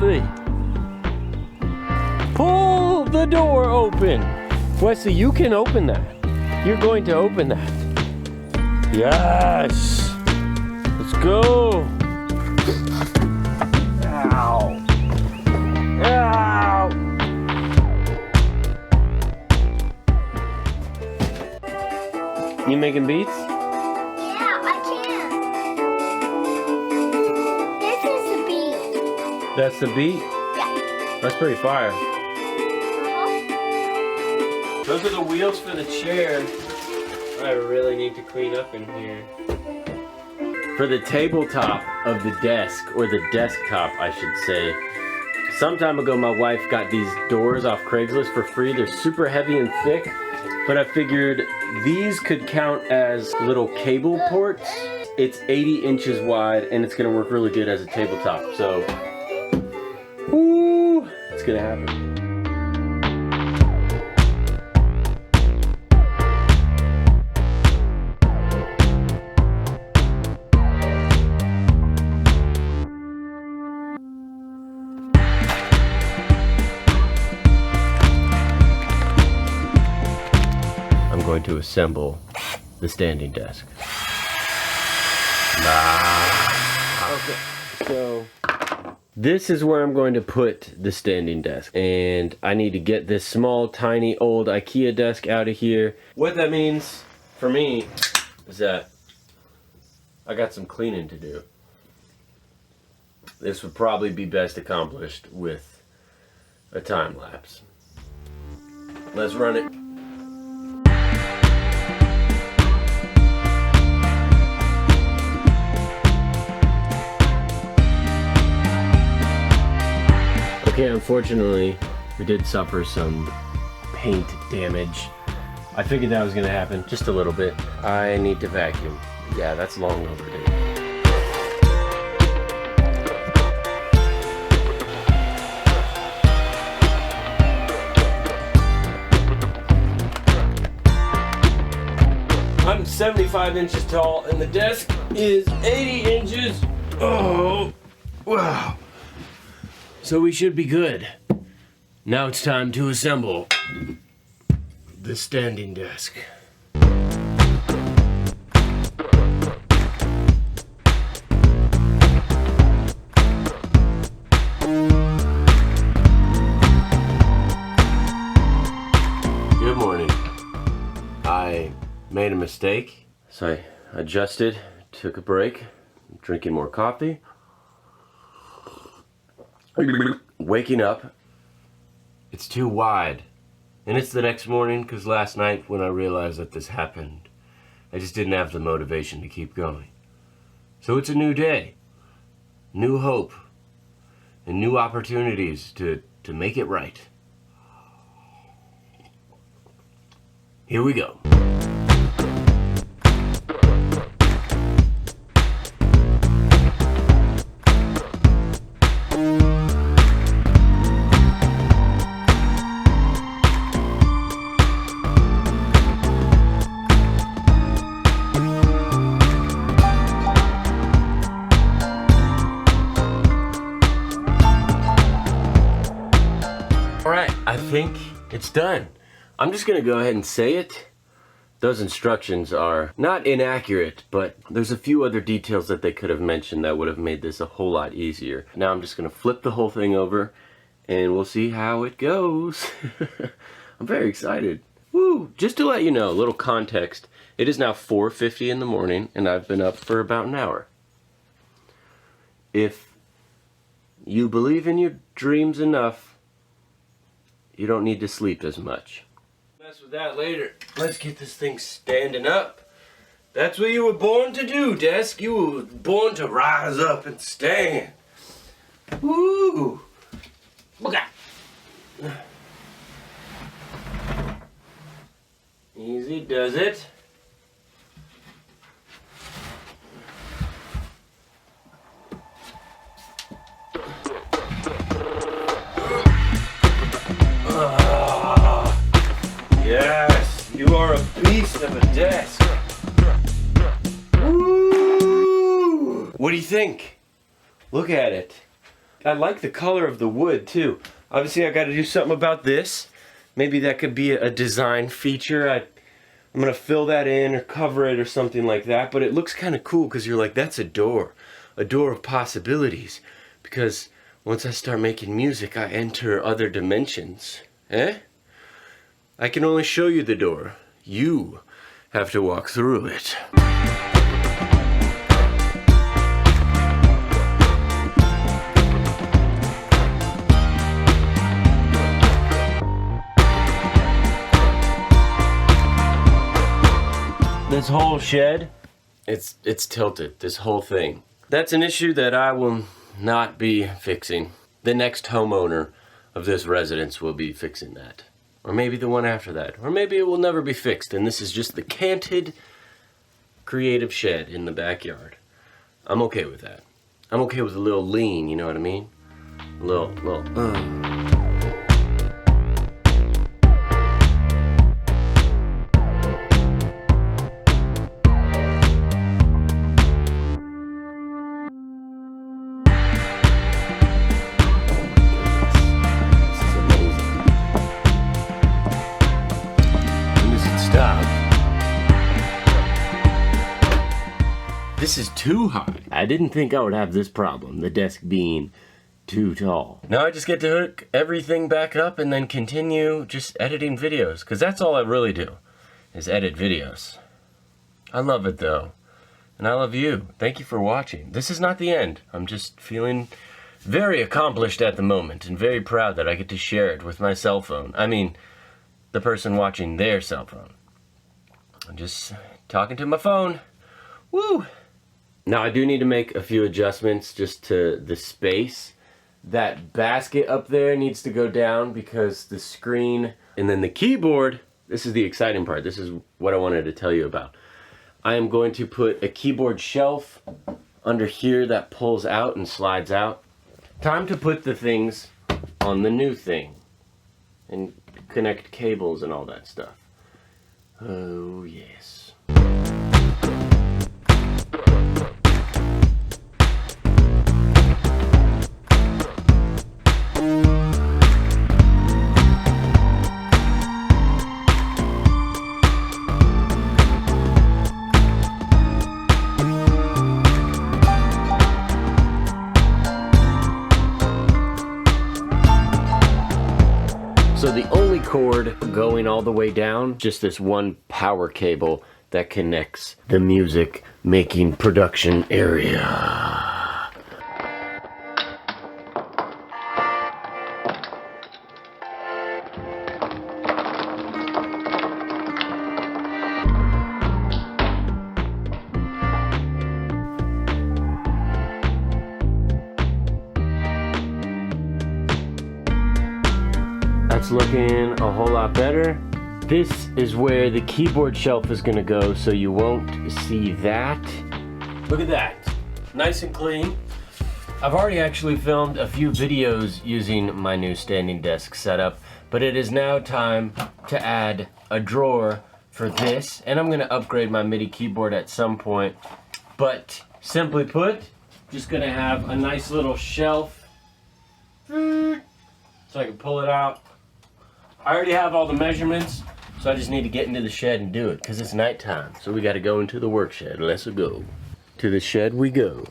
Wesley, pull the door open. Wesley, you can open that. You're going to open that. Yes. Let's go. Ow. Ow. You making beats? Yeah, I can. This is the beat. That's the beat? Yeah. That's pretty fire. Uh-huh. Those are the wheels for the chair. I really need to clean up in here. For the tabletop of the desk, or the desktop, I should say. Some time ago, my wife got these doors off Craigslist for free. They're super heavy and thick, but I figured these could count as little cable ports. It's 80 inches wide, and it's gonna work really good as a tabletop. So, woo, it's gonna happen. Going to assemble the standing desk. Okay, so this is where I'm going to put the standing desk, and I need to get this small, tiny, old IKEA desk out of here. What that means for me is that I got some cleaning to do. This would probably be best accomplished with a time lapse. Let's run it. Okay, unfortunately, we did suffer some paint damage. I figured that was gonna happen, just a little bit. I need to vacuum. Yeah, that's long overdue. I'm 75 inches tall and the desk is 80 inches. Oh, wow. So we should be good. Now it's time to assemble the standing desk. Good morning. I made a mistake, so I adjusted, took a break, drinking more coffee. Waking up, it's too wide. And it's the next morning because last night when I realized that this happened, I just didn't have the motivation to keep going. So it's a new day, new hope, and new opportunities to make it right. Here we go. Alright, I think it's done. I'm just gonna go ahead and say it. Those instructions are not inaccurate, but there's a few other details that they could have mentioned that would have made this a whole lot easier. Now I'm just gonna flip the whole thing over and we'll see how it goes. I'm very excited. Woo! Just to let you know, a little context, it is now 4:50 in the morning and I've been up for about an hour. If you believe in your dreams enough, you don't need to sleep as much. Mess with that later. Let's get this thing standing up. That's what you were born to do, desk. You were born to rise up and stand. Woo! Okay. Easy does it. Yes, you are a beast of a desk. Woo! What do you think? Look at it. I like the color of the wood too. Obviously I got to do something about this. Maybe that could be a design feature. I'm gonna fill that in or cover it or something like that. But it looks kind of cool because you're like, that's a door of possibilities. Because once I start making music, I enter other dimensions. Eh? I can only show you the door. You have to walk through it. This whole shed, it's tilted, this whole thing. That's an issue that I will not be fixing. The next homeowner of this residence will be fixing that. Or maybe the one after that. Or maybe it will never be fixed and this is just the canted creative shed in the backyard. I'm okay with that. I'm okay with a little lean, you know what I mean? A little. This is too high. I didn't think I would have this problem, the desk being too tall. Now I just get to hook everything back up and then continue just editing videos, because that's all I really do, is edit videos. I love it though, and I love you. Thank you for watching. This is not the end. I'm just feeling very accomplished at the moment and very proud that I get to share it with my cell phone. I mean, the person watching their cell phone. I'm just talking to my phone. Woo! Now I do need to make a few adjustments just to the space. That basket up there needs to go down because the screen and then the keyboard, this is the exciting part. This is what I wanted to tell you about. I am going to put a keyboard shelf under here that pulls out and slides out. Time to put the things on the new thing and connect cables and all that stuff. Oh yes. So the only cord going all the way down, just this one power cable that connects the music making production area. That's looking a whole lot better. This is where the keyboard shelf is gonna go, so you won't see that. Look at that, nice and clean. I've already actually filmed a few videos using my new standing desk setup, but it is now time to add a drawer for this, and I'm gonna upgrade my MIDI keyboard at some point. But simply put, just gonna have a nice little shelf so I can pull it out. I already have all the measurements, so I just need to get into the shed and do it, because it's nighttime. So we got to go into the work shed. Let's go. To the shed we go.